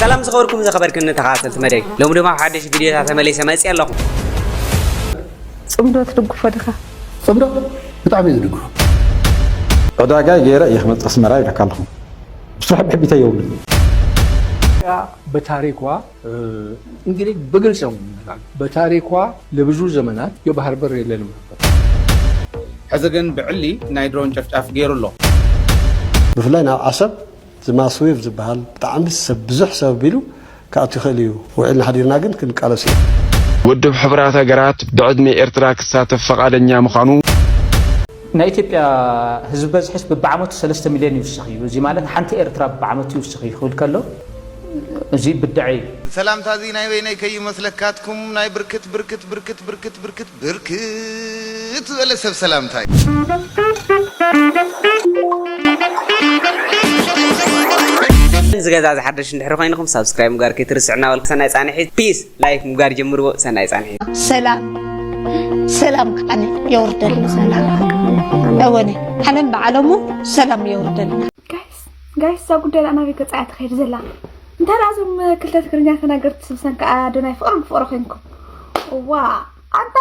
سلام زخبركم زخبركن تخاطلت مدي لو دما حدش فيديو تمليسه مصي يالكم صمدو تدغفو دخا صمدو بطعمي تدغفو عداغا غيره يخمط اسمرا يلكالكم بصح بحبيته يوم በታሪኳ እንግዲህ በግልጽ ነው በታሪኳ ለብዙ ዘመናት የባህር በር የለንም ነበር حزقن بعلي نايدرون ጨፍጫፍ ገይሩሎ بفلان عصب زما سويف زبال بطعم بزح سبب بيلو كاتو خليو وعلنا حديرنا ግን ክንቃለስ ውድብ ሕብራት ሀገራት ብዕድሜ ኤርትራ ክሳተፍ ፈቃደኛ ምዃኑ ናይ ኢትዮጵያ ህዝብ በዝሕስ በዓመቱ 3 ሚልዮን ይውስኽ እዩ እዚ ማለት ሓንቲ ኤርትራ በዓመቱ ይውስኽ ይኽእል ከሎ እዚ ብድዒ ሰላም ታዚ ናይ ወይናይ ከይ መስለካትኩም ናይ ብርክት ወለ ሰብ ሰላምታይ زغزاز حدش ندحر خوينكم سبسكرايب مغار كيترسعنا والسناي صانحي بيس لايك مغار جمرو سناي صانحي سلام كاني يوردل سلام اوني حنن بعلمو سلام يوردل جايز ساقودل انا بك صعت خير زلا انت لازم كلتا تكرنيا تناغرت سبسن كادوناي فور خينكم وا انت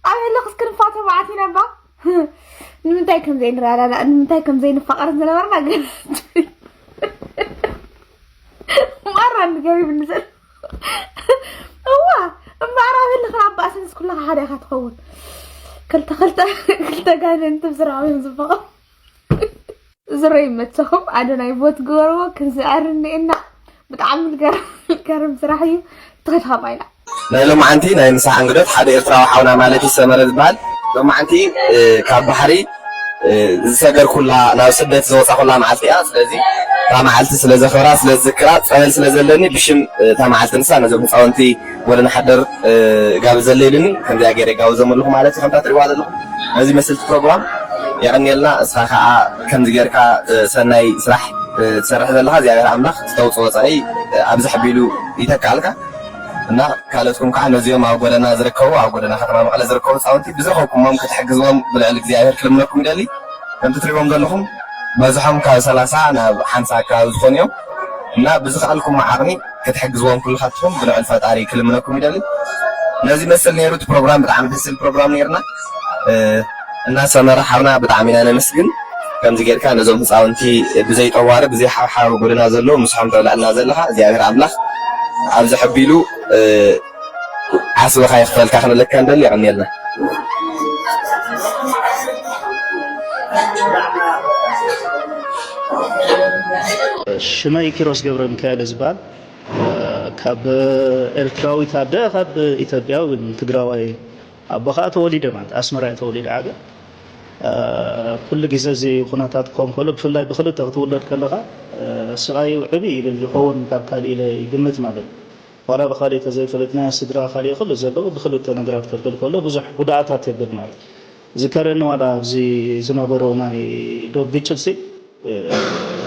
اي لخص كن فاطمه معتينا با نمتاي كم زين لا نمتاي كم زين فقر زلورنا مرة نجري بالنسبة هو ما أعرف اللي خلاب بأساس كلها حدا هتخون كلتا قاعد أنت بزرعين زفاق زرعين متهم أنا يبوت جورو كنزعرني إنه بتعمل كرم زراعي تغيرها باينا لما عندي نايم ساعة نقدر حدا يطلع وحاولنا مالتي سمر البال لما عندي كبحري زسجر كلها أنا سدت زوجة كلها معلتي أصلي تامعلت سلازة خراس للذكرى سهل سلازلني بشم تامعلت نسا نزوج مصاونتي ولا نحضر قابل زليلني كان ذا غير جاوز ملهم مالتي خمسة روايات لهم هذه مسألة برنامج يعني يلا صراحة كان ذكر كا سناي صراح تصرح لها زي غير عملاق توصل صحيح أبزح بيلو يتكالك إن كالتكم كحنا زي ما أقولنا زركوا أقولنا خطرنا على زركوا صاونتي بزركم ممكن تحجزون بالعلق زي غير كلام لكم دالي كنت تريهم قال لهم بزحهم كسلاسة أنا حنسا كالفونيو لا بزخالكم معرني كتحجزون كل خطهم بنوع الفتاري كل منكم يدلي لازم مثل نيروت برنامج بتعمل بس البرنامج نيرنا الناس أنا راح أنا بتعمل أنا مسجن كم زجر كان زوم صاونتي بزي طوارئ بزي حاول قولنا زلوا مسحهم طلع نازلها زي غير عملاق عاوز أحبيلو عسوا خايف فلك إحنا لك كان دلي يعني لنا شماي كيروس قبر مكايل زبال كاب إرتراوي تابدا كاب إثيوبيا وتجراوي أبخات وليد مات أسمراء توليد عادة كل جزء زي خناتات كم كله بفلا بخلو تغطولد كلها سراي وعبي للجهون كاب كالي إلى جمة ماذا ولا بخالي تزي فلتنا سدرا خالي خلو زبل بخلو تنقرات كله بزح بدعات تبدل مات ذكرنا ولا زي ما برونا دو بيتشلسي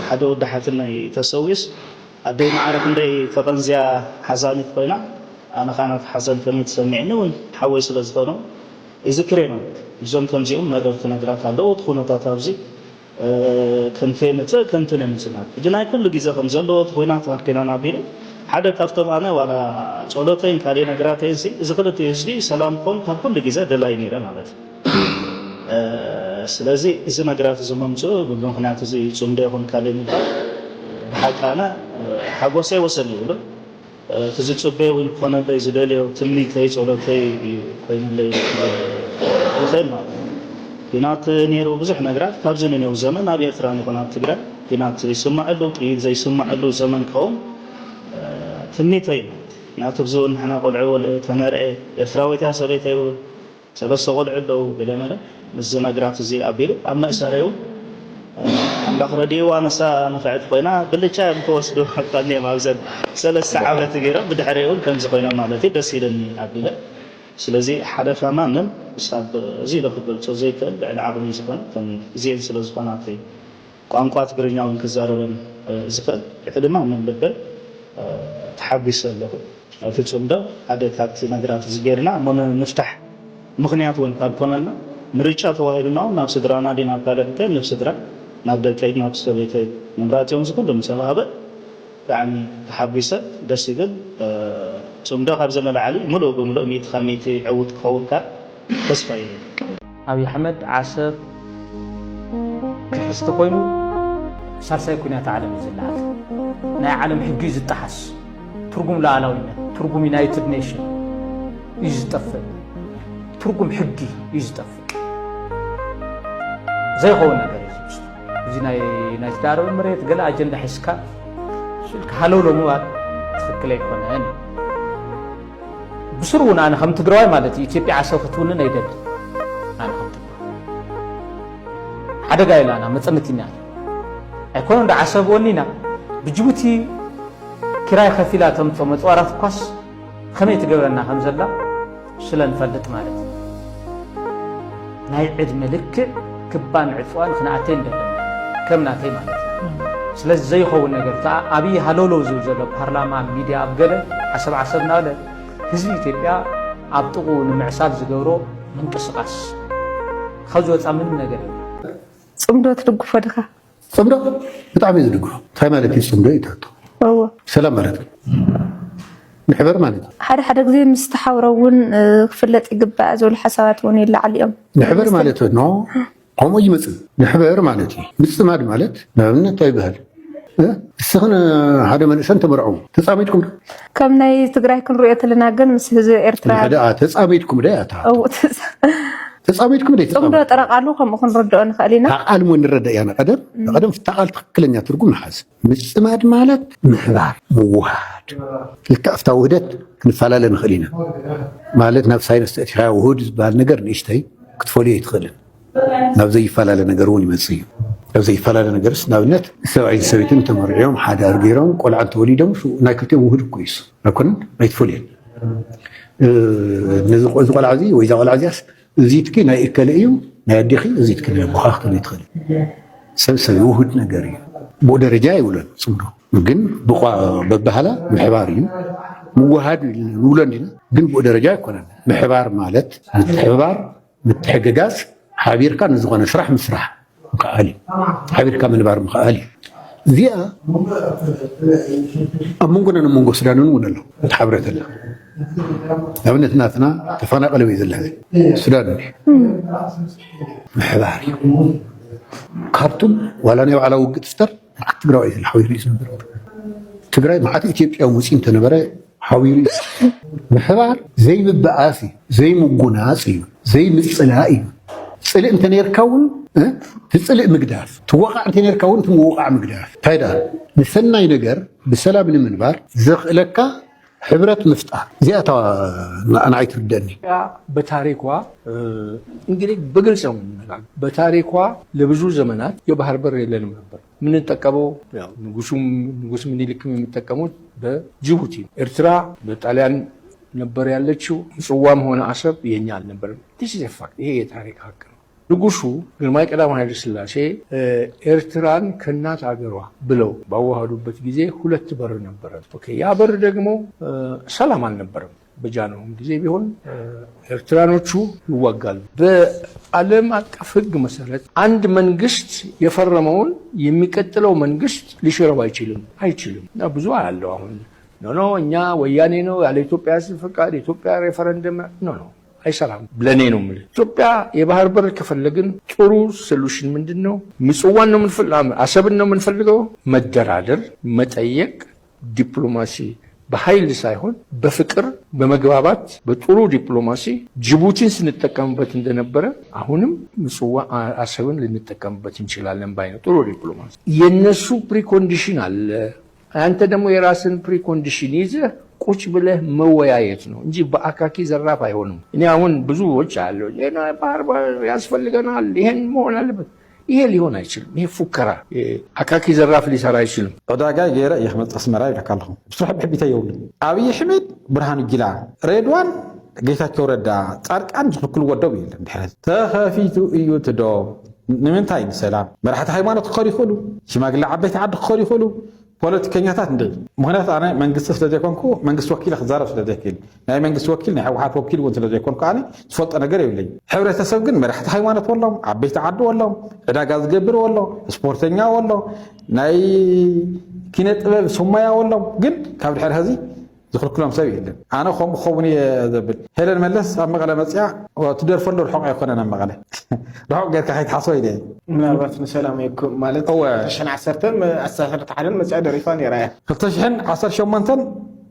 حدا ودحتنا يتسويس أدي ما عرف إني فبنزيا حزاني قينا أنا كانت حزن كم تسمعني ونحوس لزغنا يذكرنا زم كم زيهم ما قلت نقرأ هذا وتخونه تاتابزي كان فين كان تنمسنا جناي كل جزء كم زلوا تخوينا تاركنا نابين حدا كفتم أنا ولا صلاتين كاري نقرأ تيسي ذكرت تيسي سلامكم كل جزء دلايني رنا ስለዚህ እዚህ ነገራት ዘመምጾ ሁሉም ህናት እዚህ ጾም ደሆን ካለኝ ሐቃና ሐጎሴ ወሰል ይሉ ትዝጽበ ወይ ኮነ በዝደለው ትምኒት ላይ ጾለተይ ኮይንለይ ወሰልማ ዲናት ኔሮ ብዙሕ ነገራት ካብዝነ ነው ዘመን ኣብ ኤርትራ ነው ትግራ ዲናት ይስማዓሉ ጥይት ዘይስማዓሉ ዘመን ከውም ትምኒተይ ናትብዞን ህና ቆልዑ ወለ ተመርዐ ኤርትራዊት ያሰበይተይ ሰበሰ ቆልዑ በለመለ مزنا جرات زي أبيل أما إسرائيل أم بخردي وأنا نفعت قينا بالله متوسطه حتى إني ما أوزن ثلاث ساعات تجرب بدحريول كان زقينا مالتي دسيرني أبيل سلزي حدث أمامنا بسبب زي لفظ زي كان بعد عقلي زقنا كان زين سلز قناتي قانقات برينيا ونكزارون زقنا إحدى من بدل تحبس له في الصمد هذا كات نجرات زجرنا من نفتح مغنيات ونقابلنا مريتشا توهيلنا نفس درانا دينا كالنتين نفس درا نبدأ كيد نفس كبيت نبراتيون سكون دم سلابة ብጣዕሚ ተሓጒሰ ደስ ይብል ጽምዶ ካብ ዘለና ላዕሊ ሙሉእ ብምሉእ 100% ዕውት ክኸውንካ ተስፋ እዩ አብይ አሕመድ ዓሰብ ክሕዝተ ኮይኑ ሳልሳይ ኩናት ዓለም ዝለዓል ናይ ዓለም ሕጊ ዝጠሓስ ትርጉም ሉዓላዊነት ትርጉም ዩናይትድ ኔሽን እዩ ዝጠፍእ ትርጉም ሕጊ እዩ ዝጠፍእ ዘይኸውን ነገር እዩ እዚ ናይ ዩናይትድ አረብ ኤምሬት ገለ አጀንዳ ሒዝካ ስልክ ሃለው ለምባል ትክክል ኣይኮነን ብስሩ እውን ኣነ ከም ትግራዋይ ማለት እዩ ኢትዮጵያ ዓሰብ ክትውንን ኣይደሊ ኣነ ከም ትግራዋይ ሓደጋ ኢላና መፀነት ኢና ኣይኮነ እንደ ዓሰብ ወኒና ብጅቡቲ ኪራይ ከፊላ ተምፅኦ መፅዋራት ኳስ ከመይ ትገብረና ከም ዘላ ስለንፈልጥ ማለት እዩ ናይ ዕድመ ልክዕ ክባን ዕፅዋን ክነኣተይ እንደለና ከም ናተይ ማለት እዩ ስለዚ ዘይኸውን ነገር ኣብይ ሃለውለው ዝብል ዘሎ ፓርላማ ሚድያ ኣብ ገለ ዓሰብ ናበለ ህዝቢ ኢትዮጵያ ኣብ ጥቑ ንምዕሳል ዝገብሮ ምንቅስቃስ ካብ ዝወፃ ምንም ነገር የብሉ ጽምዶ ትድግፎ ዲኻ ጽምዶ ብጣዕሚ እዩ ዝድግፎ እንታይ ማለት እዩ ጽምዶ ይታቶ ሰላም ማለት እዩ ምሕበር ማለት እዩ ሓደ ግዜ ምስ ተሓውሮ እውን ክፍለጥ ይግባእ ዝብሉ ሓሳባት እውን ይለዓል እዮም ምሕበር ማለት ኖ ከምኡ ይመፅእ ምሕበር ማለት እዩ ምፅማድ ማለት ንኣብነት እንታይ ይበሃል እስኽን ሓደ መንእሰን ተመርዑ ተፃሚድኩም ከም ናይ ትግራይ ክንሪኦ ተለና ግን ምስ ህዝቢ ኤርትራ ተፃሚድኩም ደ ኣታ ተፃሚድኩም ደ ጽምዶ ጠረቃሉ ከምኡ ክንርድኦ ንኽእል ኢና ቃል ሞ ንረዳእ ኢና ቀደም ፍታቃል ትክክለኛ ትርጉም ንሓዝ ምፅማድ ማለት ምሕባር ምውሃድ ልክዕ ኣብታ ውህደት ክንፈላለ ንኽእል ኢና ማለት ናብ ሳይንስ ተእቲኻ ውሁድ ዝበሃል ነገር ንእሽተይ ክትፈልዮ ኣይትኽእልን ናብ ዘይፈላለ ነገር እውን ይመፅእ እዩ ኣብ ዘይፈላለ ነገርስ ንኣብነት ሰብኣይን ሰበይትን ተመርዒዮም ሓዳር ገይሮም ቆልዓ ተወሊዶም ናይ ክልቲኦም ውህድ እኮ እዩ ኣይኮነን ኣይትፈልዮን ነዚ ቆልዓ እዚ ወይ እዛ ቆልዓ እዚያስ እዚ ትኪ ናይ እከለ እዩ ናይ ኣዴኺ እዚ ትኪ ቡኻ ክትብል ይትኽእል ሰብ ውህድ ነገር እዩ ብኡ ደረጃ ይብሎን ጽምዶ ግን በባህላ ምሕባር እዩ ምውሃድ ንብሎ እንዲና ግን ብኡ ደረጃ ኣይኮነን ምሕባር ማለት ምትሕብባር ምትሕግጋዝ ሓቢርካ ንዝኾነ ስራሕ ምስራሕ ምክኣል እዩ ሓቢርካ ምንባር ምክኣል እዩ እዚኣ ኣብ መንጎና ንመንጎ ሱዳንን እውን ኣሎ ተሓብረት ኣላ ኣብነት ናትና ተፈናቀለ ወይ ዘላ ሱዳን ምሕባር እዩ ካብቶም ዋላ ናይ ባዕላ ውግእ ትፍጠር መዓት ትግራዋይ ሓቢሩ እዩ ዝነበር ትግራይ መዓት ኢትዮጵያ ውፅእ እንተነበረ ሓቢሩ እዩ ምሕባር ዘይምበኣስ እዩ ዘይምጉናፅ እዩ ዘይምፅላእ እዩ ፅልእ እንተ ነርካ እውን ትፅልእ ምግዳፍ ትወቃዕ እንተ ነርካ እውን ትምውቃዕ ምግዳፍ ታይዳ ንሰናይ ነገር ብሰላም ንምንባር ዘኽእለካ ሕብረት ምፍጣር እዚኣታ ንኣይ ትርደአኒ በታሪኳ እንግዲህ በግልጽ ነው የምንነጋገር በታሪኳ ለብዙ ዘመናት የባህር በር የለንም ነበር የምንጠቀመው ንጉስ ምኒልክም የሚጠቀሙት በጅቡቲ ኤርትራ በጣሊያን ነበር ያለችው ምጽዋም ሆነ አሰብ የኛ አልነበረም this is a fact ይሄ የታሪክ ሀቅ ነው ንጉሱ ግርማዊ ቀዳማዊ ኃይለ ሥላሴ ኤርትራን ከናት አገሯ ብለው ባዋሃዱበት ጊዜ ሁለት በር ነበር ኦኬ ያ በር ደግሞ ሰላም አልነበረም በጃንሆም ጊዜ ቢሆን ኤርትራኖቹ ይዋጋሉ በዓለም አቀፍ ሕግ መሰረት አንድ መንግስት የፈረመውን የሚቀጥለው መንግስት ሊሽረው አይችልም እና ብዙ አለው አሁን ኖ እኛ ወያኔ ነው ያለ ኢትዮጵያ ሕዝብ ፈቃድ ኢትዮጵያ ሬፈረንደም ኖ አይሰራም ብለኔ ነው ማለት ኢትዮጵያ የባህር በር ከፈለግን ጥሩ ሶሉሽን ምንድነው ምጽዋን ነው ምንፈልገው አሰብን ነው ምንፈልገው መደራደር መጠየቅ ዲፕሎማሲ በኃይል ሳይሆን በፍቅር በመግባባት በጥሩ ዲፕሎማሲ ጅቡቲን ስንጠቀምበት እንደነበረ አሁንም ምጽዋ አሰብን ልንጠቀምበት እንችላለን ባይ ነው ጥሩ ዲፕሎማሲ የነሱ ፕሪኮንዲሽን አለ አንተ ደግሞ የራስን ፕሪኮንዲሽን ይዘህ ቁጭ ብለህ መወያየት ነው እንጂ በአካኪ ዘራፍ አይሆንም እኔ አሁን ብዙዎች አሉ ባህር ያስፈልገናል ይሄን መሆን አለበት ይሄ ሊሆን አይችልም ይሄ ፉከራ አካኪ ዘራፍ ሊሰራ አይችልም ዕዳጋ ገይረ ይኽመጽ አስመራ ይልካለሁ ብስራሕ ብሕቢታ ይውል አብይ አሕመድ ብርሃኑ ጁላ ሬድዋን ጌታቸው ረዳ ጻድቃን ዝክክል ወደው ይል እንድሕረት ተኸፊቱ እዩ ትዶ ንምንታይ ሰላም መራሕቲ ሃይማኖት ክኸዱ ይኽእሉ ሽማግለ ዓበይቲ ዓዲ ክኸዱ ይኽእሉ ፖለቲከኛታት እንደ ምክንያት ኣነ መንግስቲ ስለዘይኮንኩ መንግስቲ ወኪል ክዛረብ ስለዘይክእል ናይ መንግስቲ ወኪል ናይ ሕወሓት ወኪል እውን ስለዘይኮንኩ ኣነ ዝፈልጦ ነገር የብለኝ ሕብረተሰብ ግን መራሕቲ ሃይማኖት ወሎም ዓበይቲ ዓዲ ወሎም ዕዳጋ ዝገብር ወሎ ስፖርተኛ ወሎ ናይ ኪነ ጥበብ ሱማያ ወሎም ግን ካብ ድሕሪ ሕዚ ዝኽልክሎም ሰብ የለን ኣነ ከምኡ ክኸውን እየ ዘብል ሄለን መለስ ኣብ መቐለ መፅያ ትደርፈሉ ርሑቕ ኣይኮነን ኣብ መቐለ ርሑቕ ጌርካ ከይትሓስቦ ኢለ ምናልባት ንሰላም ይኩም ማለት 2011 መፅያ ደሪፋ ነይራ እያ 2018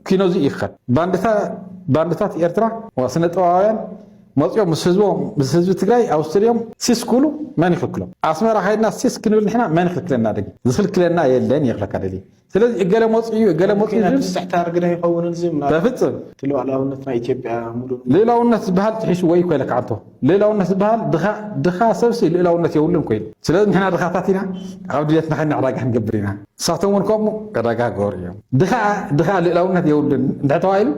ኪኖ እዚ ይኽኸድ ባንድታት ኤርትራ ስነ ጥበባውያን መፅኦም ምስ ህዝቢ ትግራይ ኣብ ስቱድዮም ሲስ ክብሉ መን ይኽልክሎም ኣስመራ ካይድና ሲስ ክንብል ንሕና መን ይኽልክለና ደጊ ዝኽልክለና የለን ይኽለካ ደሊ ስለዚ እገለ መፅኡ እገለ መፅኡ ንስሕታር ግደ ይኸውን እዚ በፍፅም ልኡላውነት ናይ ኢትዮጵያ ሙሉ ልኡላውነት ዝበሃል ትሒሱ ወይ ኮይለካ ዓንቶ ልኡላውነት ዝበሃል ድኻ ሰብሲ ልኡላውነት የብሉን ኮይኑ ስለዚ ንሕና ድኻታት ኢና ኣብ ድሌትና ኸኒ ዕዳጋ ክንገብር ኢና ንሳቶም እውን ከምኡ ዕዳጋ ገበሩ እዮም ድኻ ልኡላውነት የብሉን እንድሕር ተባሂሉ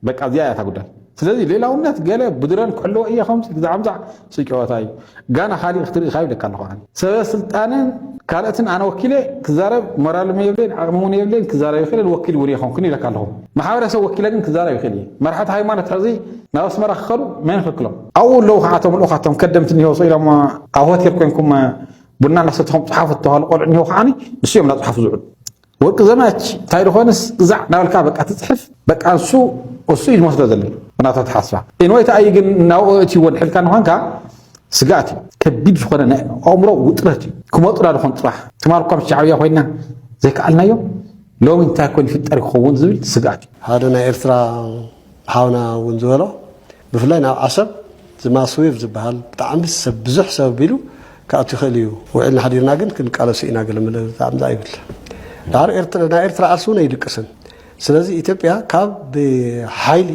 በቃ እዚኣ እያ ታጉዳል ስለዚ ሌላውነት ገለ ብድረን ክሕልዎ እየ ከምዚ ክዛዕምዛዕ ስጨወታ እዩ ጋና ካሊእ ክትርኢ ካ ይብለካ ኣለኹ ሰበስልጣንን ካልኦትን ኣነ ወኪለ ክዛረብ ሞራሎም የብለን ዓቕሞውን የብለን ክዛረብ ይኽእልን ወኪል እውን የኾንኩን ይብለካ ኣለኹ ማሕበረሰብ ወኪለ ግን ክዛረብ ይኽእል እየ መራሕቲ ሃይማኖት ሕዚ ናብ ኣስመራ ክኸዱ መን ይኽልክሎም ኣብኡ ኣለዉ ከዓቶም ልኡኻቶም ከደምቲ እኒሄው ኢሎም ኣብ ሆቴል ኮይንኩም ቡና እናሰትኹም ፅሓፉ እተባሃሉ ቆልዑ እኒሄው ከዓኒ ንስዮም እናፅሓፉ ዝውዕሉ ወርቂ ዘማች እንታይ ድኾንስ እዛዕ ናበልካ በቃ ትፅሕፍ በቃ እሱ እዩ ዝመስሎ ዘለዩ ብናቶ ተሓስባ እንወይታ ኣይ ግን ናብኡ እትይዎ ድሕልካ ንኾንካ ስጋኣት እዩ ከቢድ ዝኾነ ናይ ኣእምሮ ውጥረት እዩ ክመጡና ድኾን ጥራሕ ትማልኳም ሻዕብያ ኮይና ዘይከኣልናዮም ሎሚ እንታይ ኮን ይፍጠር ይኸውን ዝብል ስጋኣት እዩ ሓደ ናይ ኤርትራ ሓውና እውን ዝበሎ ብፍላይ ናብ ዓሰብ ዝማስዌቭ ዝበሃል ብጣዕሚ ሰብ ብዙሕ ሰብ ቢሉ ካኣቱ ይኽእል እዩ ውዒልና ሓዲርና ግን ክንቃለሱ ኢና ገለምለ ዛዕምዛ ይብል ናይ ኤርትራ ዓርሲ እውን ኣይድቅስን ስለዚ ኢትዮጵያ ካብ ብሓይሊ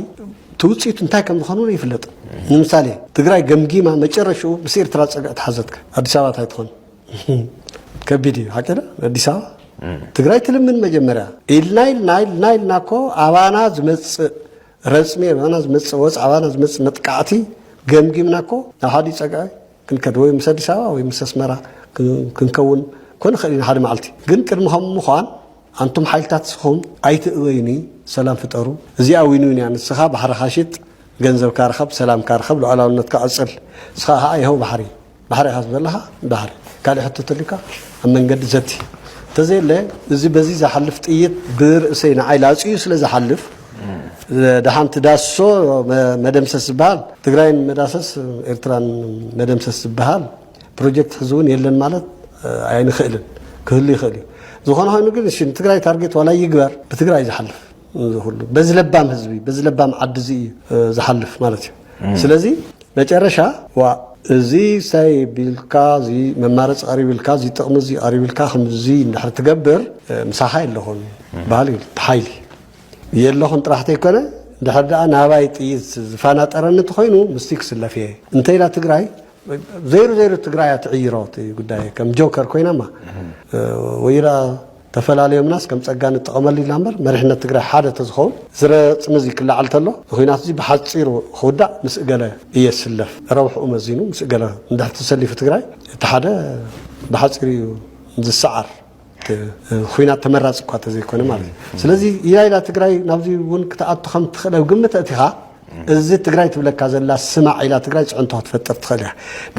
ትውፅኢቱ እንታይ ከም ዝኾኑ ይፍለጥ ንምሳሌ ትግራይ ገምጊማ መጨረሽኡ ምስ ኤርትራ ፀጋእ ተሓዘትካ ኣዲስ ኣበባ እንታይ ትኾን ከቢድ እዩ ሓቂዳ ኣዲስ ኣበባ ትግራይ ትልምን መጀመርያ ኢልና እኮ ኣባና ዝመፅእ ረፅሜ ኣባና ዝመፅእ ወፅ ኣባና ዝመፅእ መጥቃዕቲ ገምጊምና እኮ ናብ ሓደ ፀጋእ ክንከድ ወይ ምስ ኣዲስ ኣበባ ወይ ምስ ኣስመራ ክንከውን ኮን ኸሊና ሓደ መዓልቲ ግን ቅድሚ ከም ምዃን ኣንቱም ሓይልታት ስኹም ኣይትእወይኒ ሰላም ፍጠሩ እዚኣ ዊንውን እያ ንስኻ ባሕርኻ ሽጥ ገንዘብ ካርኸብ ሰላም ካርኸብ ሉዓላውነትካ ኣፅል ንስኻ ከዓ ይኸው ባሕሪ ኢኻ ዝበለኻ ባሕሪ ካልእ ሕቶ ተሊካ ኣብ መንገዲ ዘቲ እንተዘየለ እዚ በዚ ዝሓልፍ ጥይት ብርእሰይ ንዓይ ላፅዩ ስለ ዝሓልፍ ድሓንቲ ዳሶ መደምሰስ ዝበሃል ትግራይን መዳሰስ ኤርትራን መደምሰስ ዝበሃል ፕሮጀክት ሕዚ እውን የለን ማለት ኣይንኽእልን ክህሉ ይኽእል እዩ ዝኾነ ኮይኑ ግን እሺ ትግራይ ታርጌት ዋላ ይግበር ብትግራይ ዝሓልፍ ሁሉ በዝለባም ህዝቢ በዝለባም ዓዲ እዚ ዝሓልፍ ማለት እዩ ስለዚ መጨረሻ እዚ ሳይ ቢልካ እዚ መማረፂ ቀሪብልካ እዚ ጥቕሚ እዚ ቀሪብልካ ከምዚ እንድሕር ትገብር ምሳኻ የለኹን ባህል እዩ ብሓይሊ የለኹን ጥራሕተ ይኮነ እንድሕር ደኣ ናባይ ጥይት ዝፋናጠረኒ እንተኮይኑ ምስቲ ክስለፍ እየ እንተኢላ ትግራይ ዘይሩ ትግራይ ትዕይሮ ጉዳይ ከም ጆከር ኮይናማ ወይራ ተፈላለዮምናስ ከም ፀጋ ንጥቀመሉ ኢልና እምበር መሪሕነት ትግራይ ሓደ ተዝኸውን ዝረፅሚ እዚ ክላዓል ተሎ ኩናት እዚ ብሓፂሩ ክውዳእ ምስ ገለ እየ ስለፍ ረብሕኡ መዚኑ ምስ ገለ እንድሕር ተሰሊፉ ትግራይ እቲ ሓደ ብሓፂሩ እዩ ዝሰዓር ኩናት ተመራፂ እኳ ተዘይኮነ ማለት እዩ ስለዚ ኢላ ትግራይ ናብዚ እውን ክትኣቱ ከም ትኽእል ኣብ ግምት እቲኻ እዚ ትግራይ ትብለካ ዘላ ስማዕ ኢላ ትግራይ ፅዕንቶ ክትፈጥር ትኽእል እያ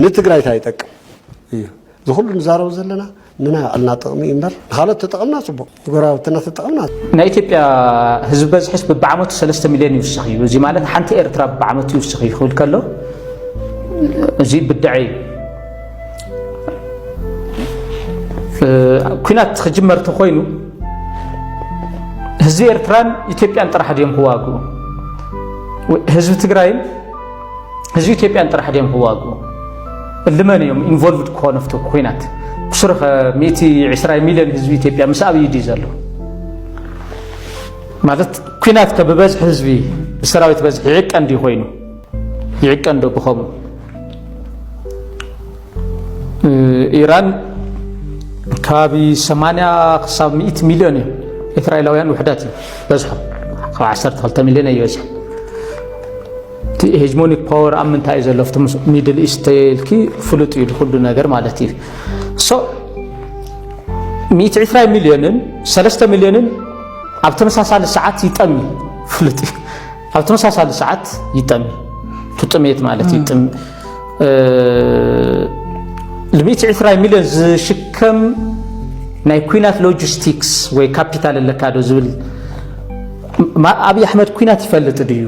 ንትግራይ እንታይ ይጠቅም እዩ ዝኩሉ ንዛረቡ ዘለና ንና ኣልና ጥቕሚ እምበር ንካልኦት ተጠቕምና ፅቡቅ ጎራብትና ተጠቕምና ናይ ኢትዮጵያ ህዝቢ በዝሕስ ብዓመቱ 3 ሚልዮን ይውስኽ እዩ እዚ ማለት ሓንቲ ኤርትራ ብዓመቱ ይውስኽ ይኽእል ከሎ እዚ ብድዒ ኩናት ክጅመር ተኮይኑ ህዝቢ ኤርትራን ኢትዮጵያን ጥራሕ ድዮም ክዋግኡ ህዝቢ ትግራይን ህዝቢ ኢትዮጵያን ጥራሕ ድዮም ክዋግኡ ልመን እዮም ኢንቮልቭድ ክኾኑ ኣብቲ ኩናት ብስሩኸ 120 ሚልዮን ህዝቢ ኢትዮጵያ ምስ ኣብይ ዲ ዘሎ ማለት ኩናት ከብበዝሒ ህዝቢ ብሰራዊት በዝሒ ይዕቀንዲ ኮይኑ ይዕቀንዶ ብኸምኡ ኢራን ከባቢ 80 ክሳብ 100 ሚልዮን እዮም እስራኤላውያን ውሕዳት እዩ በዝሖም ካብ 12 ሚልዮን ኣይበዝሕ ሄጅሞኒክ ፓወር ኣብ ምንታይ ዘሎ ኣብቲ ሚድል ኢስት ተልኪ ፍሉጥ እዩ ኩሉ ነገር ማለት እዩ 120 ሚልዮንን 3 ሚሊዮንን ኣብ ተመሳሳሊ ሰዓት ይጠሚ ፍልጥ ኣብ ተመሳሳሊ ሰዓት ይጠሚ ትጥሜት ማለት ይጥም ለ120 ሚሊዮን ዝሽከም ናይ ኩናት ሎጂስቲክስ ወይ ካፒታል ለካዶ ዝብል አብይ አሕመድ ኩናት ይፈልጥ ድዩ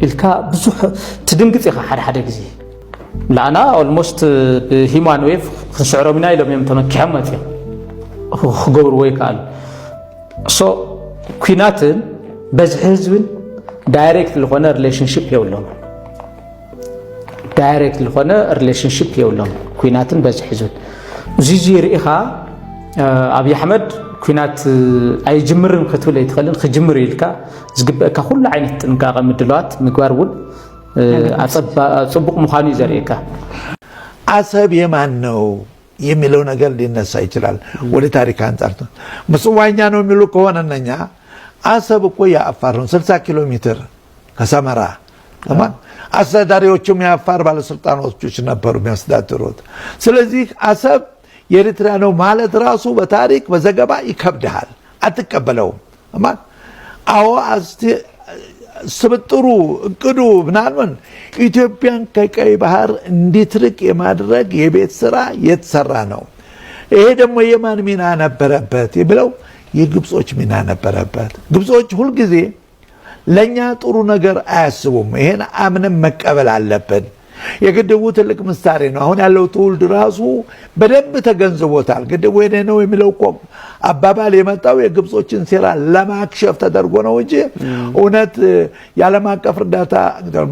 ኢልካ ብዙሕ ትድንግጽ ኢኻ ሓደ ግዜ ላና ኦልሞስት ሂማን ዌቭ ክስዕሮም ኢና ኢሎም እዮም ተመኪሖም መጽኦም ክገብሩ ወይ ካል ሶ ኩናትን በዚ ህዝብን ዳይሬክት ለሆነ ሪሌሽንሺፕ የውሎም ዳይሬክት ለሆነ ሪሌሽንሺፕ የውሎም ኩናትን በዚ ህዝብ ዚዚ ርኢኻ አብይ አሕመድ ኩናት አይ ጅምርን ክትብል ይትኸልን ክጅምር ይልካ ዝግበእካ ሁሉ ዓይነት ጥንቃቄ ምድለዋት ምግባር ውን አጽብቅ ሙኻኑ ይዘርኢካ አሰብ የማን ነው የሚለው ነገር ሊነሳ ይችላል ወደ ታሪክ አንጻር ምጽዋኛ ነው የሚሉ ከሆነኛ አሰብ እኮ የአፋር ነው 60 ኪሎ ሜትር ከሰመራ ተማን አስተዳዳሪዎቹም የአፋር ባለስልጣኖች ነበሩ የሚያስተዳድሩት ስለዚህ አሰብ የኤርትራ ነው ማለት ራሱ በታሪክ በዘገባ ይከብዳል አትቀበለው አማን አዎ ስብጥሩ እቅዱ ምናምን ኢትዮጵያን ከቀይ ባህር እንዲትርቅ የማድረግ የቤት ስራ የተሰራ ነው ይሄ ደግሞ የማን ሚና ነበረበት የሚለው የግብጾች ሚና ነበረበት ግብጾች ሁሉ ጊዜ ለኛ ጥሩ ነገር አያስቡም ይሄን አምነን መቀበል አለብን የግድቡ ትልቅ ምሳሌ ነው አሁን ያለው ትውልድ ራሱ በደንብ ተገንዝቦታል ግድቡ የኔ ነው የሚለው እኮ አባባል የመጣው የግብጾችን ሴራ ለማክሸፍ ተደርጎ ነው እንጂ እውነት ያለም አቀፍ እርዳታ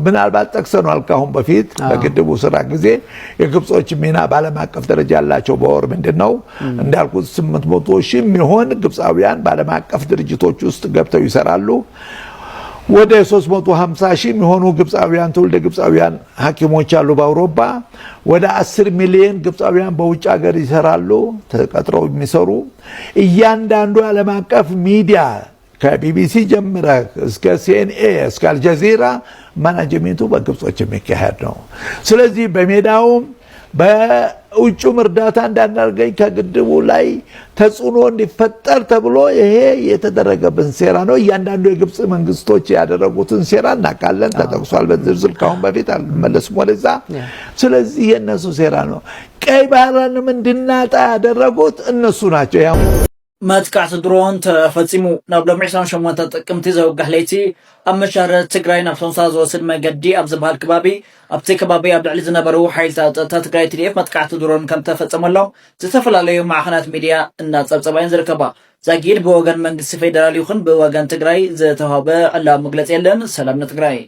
ምናልባት ጠቅሰናል ካሁን በፊት በግድቡ ስራ ጊዜ የግብጾች ሚና ባለም አቀፍ ደረጃ ያላቸው በወር ምንድነው እንዳልኩት 800,000 የሚሆን ግብጻውያን ባለም አቀፍ ድርጅቶች ውስጥ ገብተው ይሰራሉ ወደ 350,000 የሚሆኑ ግብጻውያን ትውልደ ግብጻውያን ሐኪሞች አሉ በአውሮፓ ወደ 10 ሚሊዮን ግብጻውያን በውጭ ሀገር ይሰራሉ ተቀጥረው የሚሰሩ እያንዳንዱ ዓለም አቀፍ ሚዲያ ከቢቢሲ ጀምረ እስከ ሲኤንኤ እስከ አልጀዚራ ማናጅመንቱ በግብጾች የሚካሄድ ነው ስለዚህ በሜዳውም በውጭም እርዳታ እንዳናርገኝ ከግድቡ ላይ ተጽዕኖ እንዲፈጠር ተብሎ ይሄ የተደረገብን ሴራ ነው እያንዳንዱ የግብጽ መንግስቶች ያደረጉትን ሴራ እናቃለን ተጠቅሷል በዝርዝር ካሁን በፊት አልመለስም ወደዛ ስለዚህ የነሱ ሴራ ነው ቀይ ባህርን እንድናጣ ያደረጉት እነሱ ናቸው ያው መጥቃዕቲ ድሮን ተፈጺሙ ናብ ሎሚ 28 ጥቅምቲ ዘውጋህ ለይቲ ኣብ መሻረት ትግራይ ናብ ሶንሳ ዝወስድ መገዲ ኣብ ዝበሃል ከባቢ ኣብቲ ከባቢ ኣብ ልዕሊ ዝነበሩ ሓይልታት ትግራይ TDF መጥቃዕቲ ድሮን ከም ተፈጸመሎም ዝተፈላለዩ ማዕኸናት ሚድያ እናጸብጸባይን ዝርከባ ዛጊድ ብወገን መንግስቲ ፌደራል ይኹን ብወገን ትግራይ ዝተዋህበ ዕላዊ መግለጺ የለን ሰላም ንትግራይ